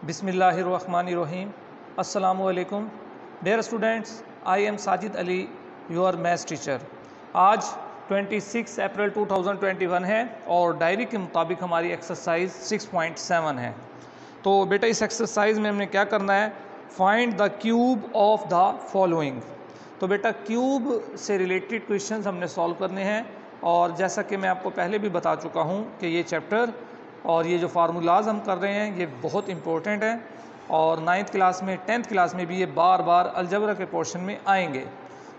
बिस्मिल्लाहिर्रहमानिर्रहीम। अस्सलामुअलैकुम dear students, I am Sajid Ali, your maths teacher. आज 26 अप्रैल 2021 है और डायरी के मुताबिक हमारी एक्सरसाइज 6.7 है। तो बेटा इस एक्सरसाइज में हमने क्या करना है, find the cube of the following. तो बेटा क्यूब से रिलेटेड क्वेश्चंस हमने सॉल्व करने हैं और जैसा कि मैं आपको पहले भी बता चुका हूँ कि ये चैप्टर और ये जो फार्मूलाज हम कर रहे हैं ये बहुत इंपॉर्टेंट है और 9th क्लास में 10th क्लास में भी ये बार बार अलजबरा के पोर्शन में आएंगे।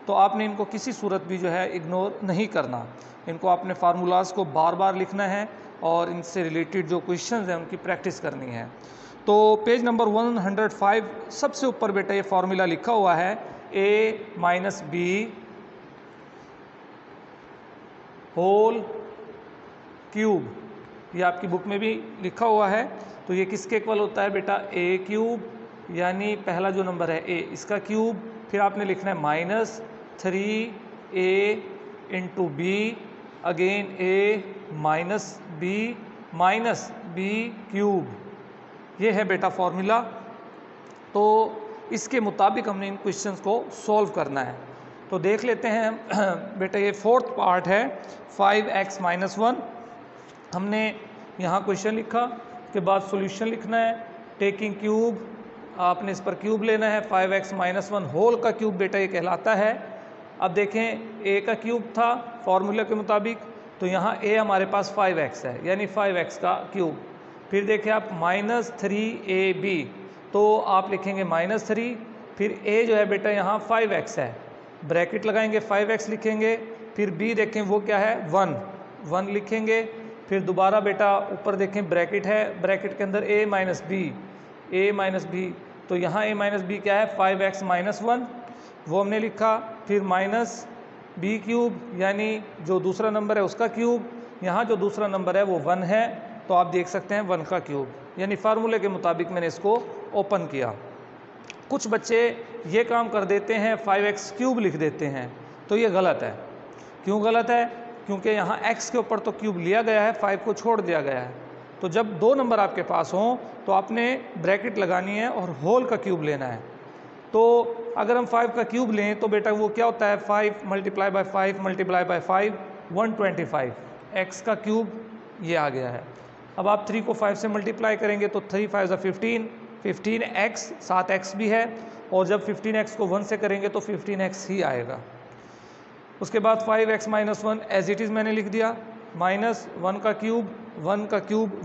तो आपने इनको किसी सूरत भी जो है इग्नोर नहीं करना, इनको आपने फार्मूलाज को बार बार लिखना है और इनसे रिलेटेड जो क्वेश्चंस हैं उनकी प्रैक्टिस करनी है। तो पेज नंबर 105 सबसे ऊपर बेटा ये फार्मूला लिखा हुआ है a minus B whole cube, ये आपकी बुक में भी लिखा हुआ है। तो ये किसके इक्वल होता है बेटा, ए क्यूब, यानी पहला जो नंबर है ए इसका क्यूब, फिर आपने लिखना है minus 3a into B, again A minus B cube. ये है बेटा फॉर्मूला। तो इसके मुताबिक हमने इन क्वेश्चंस को सॉल्व करना है। तो देख लेते हैं बेटा, ये फोर्थ पार्ट है 5x माइनस 1। हमने यहाँ क्वेश्चन लिखा के बाद सॉल्यूशन लिखना है। टेकिंग क्यूब, आपने इस पर क्यूब लेना है। 5x माइनस 1 होल का क्यूब बेटा ये कहलाता है। अब देखें a का क्यूब था फॉर्मूला के मुताबिक, तो यहाँ a हमारे पास 5x है यानी 5x का क्यूब। फिर देखें आप माइनस 3ab, तो आप लिखेंगे माइनस 3, फिर a जो है बेटा यहाँ 5x है, ब्रैकेट लगाएंगे 5x लिखेंगे, फिर b देखें वो क्या है 1 लिखेंगे, फिर दोबारा बेटा ऊपर देखें ब्रैकेट है, ब्रैकेट के अंदर a माइनस बी, तो यहाँ a माइनस बी क्या है 5x माइनस 1, वो हमने लिखा। फिर माइनस बी क्यूब यानी जो दूसरा नंबर है उसका क्यूब, यहाँ जो दूसरा नंबर है वो 1 है, तो आप देख सकते हैं 1 का क्यूब, यानी फार्मूले के मुताबिक मैंने इसको ओपन किया। कुछ बच्चे ये काम कर देते हैं 5x क्यूब लिख देते हैं, तो ये गलत है। क्यों गलत है? क्योंकि यहाँ x के ऊपर तो क्यूब लिया गया है, 5 को छोड़ दिया गया है। तो जब दो नंबर आपके पास हों तो आपने ब्रैकेट लगानी है और होल का क्यूब लेना है। तो अगर हम 5 का क्यूब लें तो बेटा वो क्या होता है 5 multiply by 5 multiply by 5 125, x का क्यूब ये आ गया है। अब आप 3 को 5 से मल्टीप्लाई करेंगे तो 3 5 15x, 7x भी है, और जब 15x को 1 से करेंगे तो 15x ही आएगा। उसके बाद 5x minus 1 as it is मैंने लिख दिया, माइनस 1 का क्यूब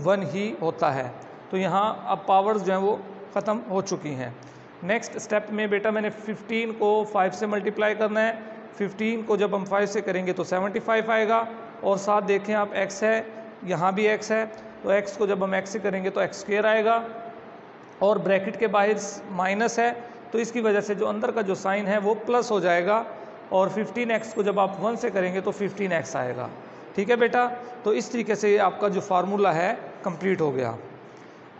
1 ही होता है। तो यहाँ अब पावर्स जो हैं वो ख़त्म हो चुकी हैं। नेक्स्ट स्टेप में बेटा मैंने 15 को 5 से मल्टीप्लाई करना है, 15 को जब हम 5 से करेंगे तो 75 आएगा, और साथ देखें आप x है, यहाँ भी x है, तो x को जब हम x से करेंगे तो x स्क्वायर आएगा, और ब्रैकेट के बाहर माइनस है तो इसकी वजह से जो अंदर का जो साइन है वो प्लस हो जाएगा, और 15x को जब आप 1 से करेंगे तो 15x आएगा। ठीक है बेटा, तो इस तरीके से आपका जो फार्मूला है कंप्लीट हो गया।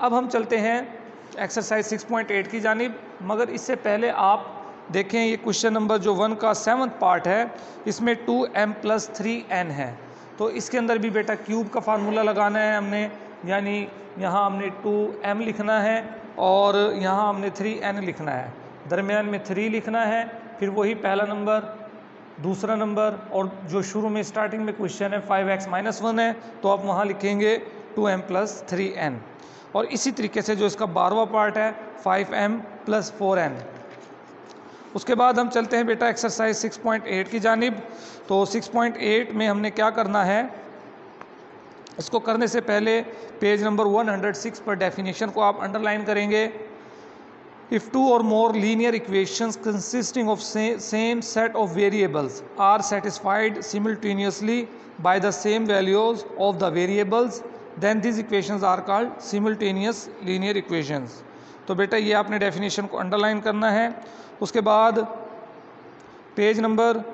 अब हम चलते हैं एक्सरसाइज 6.8 की जानिब, मगर इससे पहले आप देखें ये क्वेश्चन नंबर जो 1 का 7th पार्ट है, इसमें 2m + 3n है। तो इसके अंदर भी बेटा क्यूब का फार्मूला लगाना है हमने, यानी यहाँ हमने 2m लिखना है और यहाँ हमने 3n लिखना है, दरमियान में 3 लिखना है, फिर वही पहला नंबर, दूसरा नंबर, और जो शुरू में स्टार्टिंग में क्वेश्चन है 5x माइनस 1 है, तो आप वहाँ लिखेंगे 2m + 3n। और इसी तरीके से जो इसका 12वां पार्ट है 5m + 4n। उसके बाद हम चलते हैं बेटा एक्सरसाइज 6.8 की जानिब। तो 6.8 में हमने क्या करना है, इसको करने से पहले पेज नंबर 106 पर डेफिनेशन को आप अंडरलाइन करेंगे। If two or more linear equations consisting of same set of variables are satisfied simultaneously by the same values of the variables, then these equations are called simultaneous linear equations। तो बेटा ये आपने definition को underline करना है। उसके बाद page number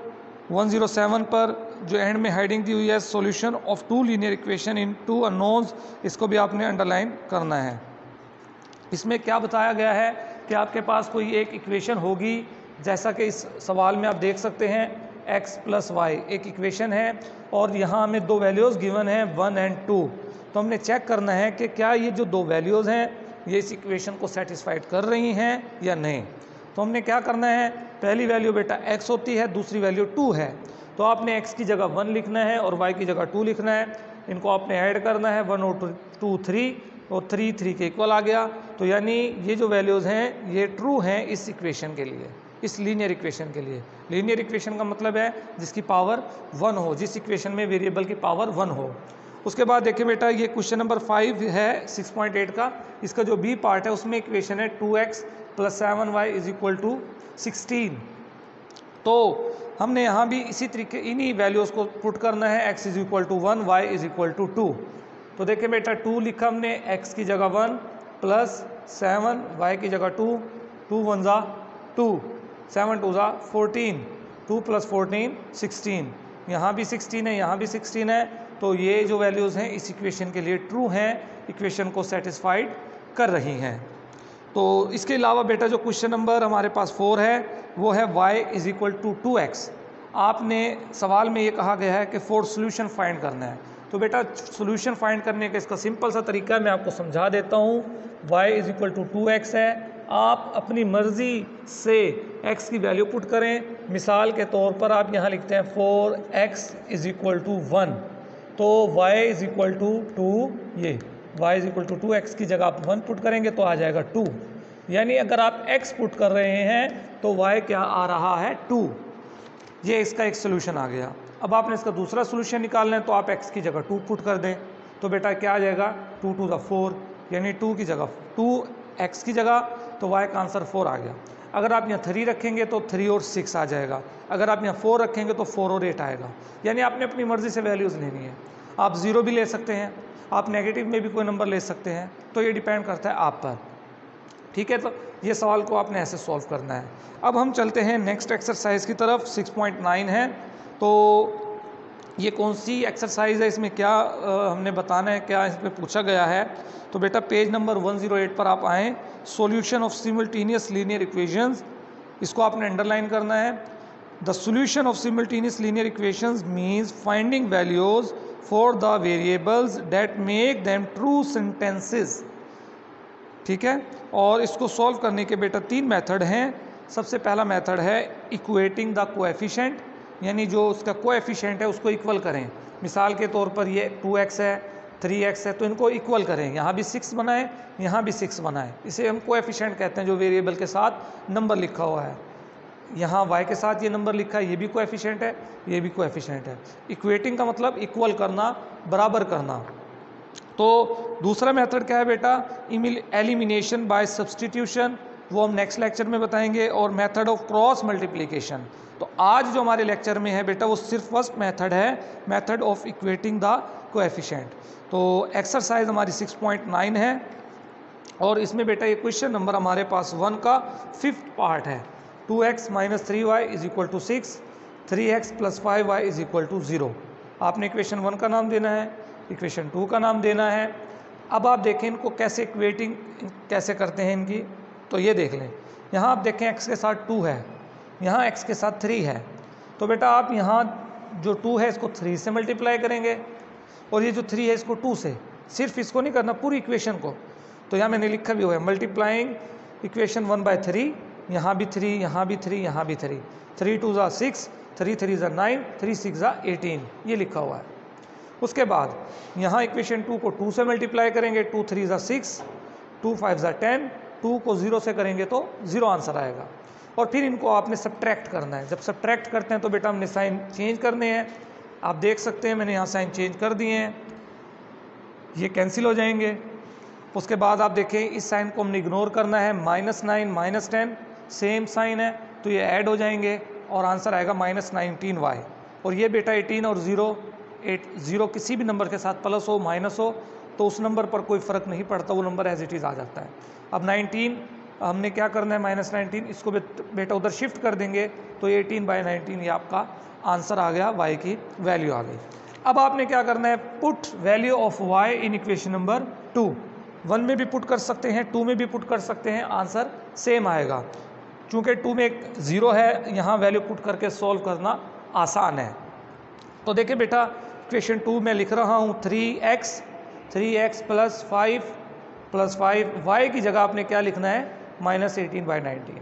107 पर जो एंड में हेडिंग दी हुई है solution of two linear equation in two unknowns, इसको भी आपने अंडरलाइन करना है। इसमें क्या बताया गया है कि आपके पास कोई एक इक्वेशन होगी, जैसा कि इस सवाल में आप देख सकते हैं x + y एक इक्वेशन है, और यहाँ हमें दो वैल्यूज़ गिवन हैं 1 और 2। तो हमने चेक करना है कि क्या ये जो दो वैल्यूज़ हैं ये इस इक्वेशन को सेटिस्फाइड कर रही हैं या नहीं। तो हमने क्या करना है, पहली वैल्यू बेटा x होती है, दूसरी वैल्यू 2 है, तो आपने x की जगह 1 लिखना है और y की जगह 2 लिखना है। इनको आपने ऐड करना है, 1 और 2 3 और 3 3 के इक्वल आ गया। तो यानी ये जो वैल्यूज़ हैं ये ट्रू हैं इस इक्वेशन के लिए, इस लीनियर इक्वेशन के लिए। लीनियर इक्वेशन का मतलब है जिसकी पावर 1 हो, जिस इक्वेशन में वेरिएबल की पावर 1 हो। उसके बाद देखिए बेटा ये क्वेश्चन नंबर 5 है 6.8 का, इसका जो बी पार्ट है उसमें इक्वेशन है 2x + 7y = 16। तो हमने यहाँ भी इसी तरीके इन्हीं वैल्यूज़ को पुट करना है, x = 1 y = 2। तो देखिए बेटा 2 लिखा हमने, x की जगह 1 + 7 y की जगह 2, 2 1 ज़ा 2, 7 2 ज़ा 14, 2 + 14 16, यहाँ भी 16 है, यहाँ भी 16 है। तो ये जो वैल्यूज़ हैं इस इक्वेशन के लिए ट्रू हैं, इक्वेशन को सेटिस्फाइड कर रही हैं। तो इसके अलावा बेटा जो क्वेश्चन नंबर हमारे पास 4 है वो है y = 2x। आपने सवाल में ये कहा गया है कि 4 सोल्यूशन फाइंड करना है। तो बेटा सोल्यूशन फाइंड करने का इसका सिंपल सा तरीका है, मैं आपको समझा देता हूँ। y = 2x है, आप अपनी मर्ज़ी से x की वैल्यू पुट करें। मिसाल के तौर पर आप यहाँ लिखते हैं 4x = 1, तो y = 2, ये y = 2x की जगह आप 1 पुट करेंगे तो आ जाएगा 2। यानी अगर आप x पुट कर रहे हैं तो y क्या आ रहा है 2। ये इसका एक सोल्यूशन आ गया। अब आपने इसका दूसरा सोल्यूशन निकालना है तो आप x की जगह 2 पुट कर दें, तो बेटा क्या आ जाएगा 2 2 ज़ा 4, यानी 2 की जगह 2 x की जगह, तो y का आंसर 4 आ गया। अगर आप यहाँ 3 रखेंगे तो 3 और 6 आ जाएगा, अगर आप यहाँ 4 रखेंगे तो 4 और 8 आएगा। यानी आपने अपनी मर्ज़ी से वैल्यूज़ लेनी है। आप 0 भी ले सकते हैं, आप नेगेटिव में भी कोई नंबर ले सकते हैं, तो ये डिपेंड करता है आप पर। ठीक है, तो ये सवाल को आपने ऐसे सॉल्व करना है। अब हम चलते हैं नेक्स्ट एक्सरसाइज की तरफ, 6.9 है। तो ये कौन सी एक्सरसाइज है, इसमें क्या हमने बताना है, क्या इसमें पूछा गया है। तो बेटा पेज नंबर 108 पर आप आएँ, solution of simultaneous linear equations, इसको आपने अंडरलाइन करना है। The solution of simultaneous linear equations means finding values for the variables that make them true sentences. ठीक है, और इसको सॉल्व करने के बेटा 3 मेथड हैं। सबसे पहला मेथड है इक्वेटिंग द कोएफिशिएंट, यानी जो उसका कोएफिशिएंट है उसको इक्वल करें। मिसाल के तौर पर ये 2x है, 3x है, तो इनको इक्वल करें। यहाँ भी 6 बनाएं, यहाँ भी 6 बनाएं, इसे हम कोएफिशिएंट कहते हैं जो वेरिएबल के साथ नंबर लिखा हुआ है। यहाँ y के साथ ये नंबर लिखा है, ये भी कोएफिशिएंट है, ये भी कोएफिशिएंट है। इक्वेटिंग का मतलब इक्वल करना, बराबर करना। तो दूसरा मेथड क्या है बेटा, एलिमिनेशन बाय सब्सटीट्यूशन, वो हम नेक्स्ट लेक्चर में बताएंगे। और मेथड ऑफ क्रॉस मल्टीप्लिकेशन। तो आज जो हमारे लेक्चर में है बेटा वो सिर्फ फर्स्ट मेथड है, method of equating the coefficient. तो एक्सरसाइज हमारी 6.9 है और इसमें बेटा ये क्वेश्चन नंबर हमारे पास 1 का 5th पार्ट है। 2x - 3y = 6, 3x + 5y = 0। आपने इक्वेशन 1 का नाम देना है, इक्वेशन 2 का नाम देना है। अब आप देखें इनको कैसे इक्वेटिंग कैसे करते हैं इनकी, तो ये देख लें। यहाँ आप देखें x के साथ 2 है, यहाँ x के साथ 3 है, तो बेटा आप यहाँ जो 2 है इसको 3 से मल्टीप्लाई करेंगे और ये जो 3 है इसको 2 से। सिर्फ इसको नहीं करना, पूरी इक्वेशन को। तो यहाँ मैंने लिखा भी हुआ है मल्टीप्लाइंग इक्वेशन 1/3, यहाँ भी 3, यहाँ भी 3, यहाँ भी 3, 3 2 ज़ा 6, 3 3 ज़ा 9, 3 6 ज़ा 18, ये लिखा हुआ है। उसके बाद यहाँ इक्वेशन 2 को 2 से मल्टीप्लाई करेंगे, 2 3 ज़ा 6, 2 5 ज़ा 10, 2 को 0 से करेंगे तो 0 आंसर आएगा। और फिर इनको आपने सब्ट्रैक्ट करना है। जब सब्ट्रैक्ट करते हैं तो बेटा हमने साइन चेंज करने हैं। आप देख सकते हैं मैंने यहाँ साइन चेंज कर दिए हैं, ये कैंसिल हो जाएंगे। उसके बाद आप देखें इस साइन को हमने इग्नोर करना है, -9 - 10 सेम साइन है तो ये ऐड हो जाएंगे और आंसर आएगा -19y। और ये बेटा 18 और 0 किसी भी नंबर के साथ प्लस हो माइनस हो तो उस नंबर पर कोई फ़र्क नहीं पड़ता, वो नंबर एज इट इज़ आ जाता है। अब 19 हमने क्या करना है, -19 इसको बेटा उधर शिफ्ट कर देंगे तो 18/19 ये आपका आंसर आ गया, y की वैल्यू आ गई। अब आपने क्या करना है, put value of y in equation number 2। 1 में भी पुट कर सकते हैं, 2 में भी पुट कर सकते हैं, आंसर सेम आएगा। चूँकि 2 में एक 0 है, यहाँ वैल्यू पुट करके सॉल्व करना आसान है। तो देखिए बेटा इक्वेशन 2 में लिख रहा हूँ 3x + 5 +5, y की जगह आपने क्या लिखना है, -18/19।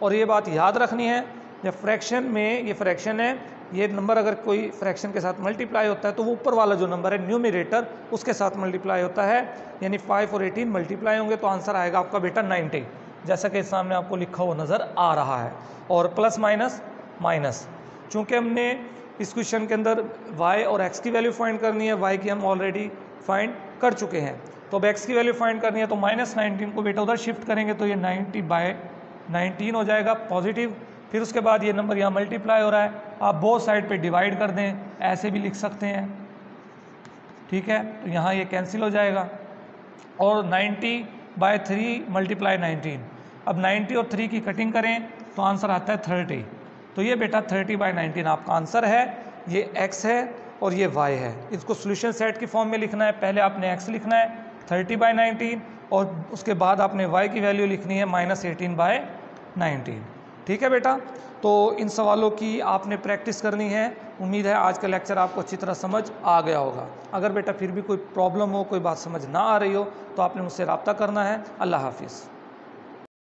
और ये बात याद रखनी है, जब फ्रैक्शन में, ये फ्रैक्शन है, ये नंबर अगर कोई फ्रैक्शन के साथ मल्टीप्लाई होता है तो वो ऊपर वाला जो नंबर है न्यूमरेटर उसके साथ मल्टीप्लाई होता है, यानी 5 और 18 मल्टीप्लाई होंगे तो आंसर आएगा आपका बेटा 90, जैसा कि सामने आपको लिखा हुआ नज़र आ रहा है। और प्लस माइनस माइनस, चूँकि हमने इस क्वेश्चन के अंदर y और x की वैल्यू फाइंड करनी है, y की हम ऑलरेडी फाइंड कर चुके हैं, तो अब x की वैल्यू फाइंड करनी है तो -19 को बेटा उधर शिफ्ट करेंगे तो ये 90/19 हो जाएगा पॉजिटिव। फिर उसके बाद ये नंबर यहाँ मल्टीप्लाई हो रहा है, आप बोथ साइड पे डिवाइड कर दें, ऐसे भी लिख सकते हैं, ठीक है, तो यहाँ ये कैंसिल हो जाएगा। और 90/3 × 19, अब 90 और 3 की कटिंग करें तो आंसर आता है 30, तो ये बेटा 30/19 आपका आंसर है। ये x है और ये y है, इसको सोल्यूशन सेट की फॉर्म में लिखना है। पहले आपने x लिखना है 30/19 और उसके बाद आपने y की वैल्यू लिखनी है -18/19, ठीक है बेटा। तो इन सवालों की आपने प्रैक्टिस करनी है। उम्मीद है आज का लेक्चर आपको अच्छी तरह समझ आ गया होगा। अगर बेटा फिर भी कोई प्रॉब्लम हो, कोई बात समझ ना आ रही हो तो आपने मुझसे रब्ता करना है। अल्लाह हाफिज़।